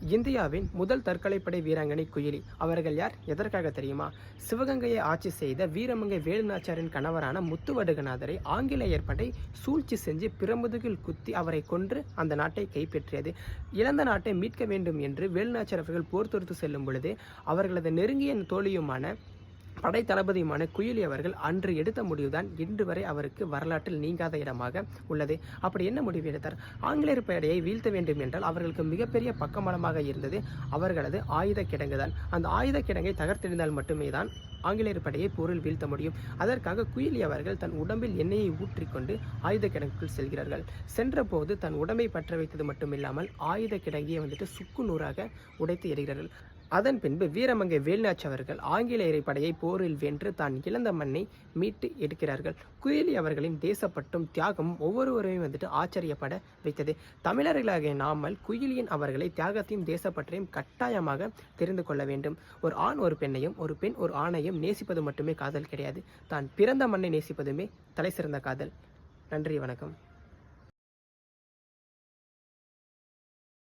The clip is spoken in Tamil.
இந்தியாவின் முதல் தற்கொலைப்படை வீராங்கனை குயிலி. அவர்கள் யார்? எதற்காக தெரியுமா? சிவகங்கையை ஆட்சி செய்த வீரமங்கை வேலுநாச்சியாரின் கணவரான முத்துவடுகநாதரை ஆங்கிலேயர் படை சூழ்ச்சி செஞ்சு பிரமுதுகில் குத்தி அவரை கொன்று அந்த நாட்டை கைப்பற்றியது. இழந்த நாட்டை மீட்க வேண்டும் என்று வேலுநாச்சியார் அவர்கள் போர் தொடுத்து செல்லும் பொழுது அவர்களது நெருங்கிய தோழியுமான படை தளபதியுமான குயிலி அவர்கள் அன்று எடுத்த முடிவுதான் இன்று வரை அவருக்கு வரலாற்றில் நீங்காத இடமாக உள்ளது. அப்படி என்ன முடிவு எடுத்தார்? ஆங்கிலேயர் படையை வீழ்த்த வேண்டும் என்றால் அவர்களுக்கு மிகப்பெரிய பக்கபலமாக இருந்தது அவர்களது ஆயுத கிடங்குதான். அந்த ஆயுத கிடங்கை தகர்த்தெறிந்தால் மட்டுமே தான் ஆங்கிலேயர் படையை போரில் வீழ்த்த முடியும். அதற்காக குயிலி அவர்கள் தன் உடம்பில் எண்ணெயை ஊற்றிக்கொண்டு ஆயுத கிடங்குக்குள் செல்கிறார்கள். சென்ற போது தன் உடம்பை பற்ற வைத்தது மட்டுமில்லாமல் ஆயுத கிடங்கியை சுக்கு நூறாக உடைத்து எறிகிறார்கள். அதன் பின்பு வீரமங்கை வேலுநாச்சி அவர்கள் ஆங்கிலேயரை படையை போரில் வென்று தான் இழந்த மண்ணை மீட்டு எடுக்கிறார்கள். குயிலி அவர்களின் தேசப்பட்டும் தியாகமும் ஒவ்வொருவரையும் ஆச்சரியப்பட வைத்தது. தமிழர்களாகிய நாமல் குயிலியின் அவர்களை தியாகத்தையும் தேசப்பற்றையும் கட்டாயமாக தெரிந்து கொள்ள வேண்டும். ஒரு ஆண் ஒரு பெண்ணையும், ஒரு பெண் ஒரு ஆணையும் நேசிப்பது மட்டுமே காதல் கிடையாது. தான் பிறந்த மண்ணை நேசிப்பதுமே தலை சிறந்த காதல். நன்றி, வணக்கம்.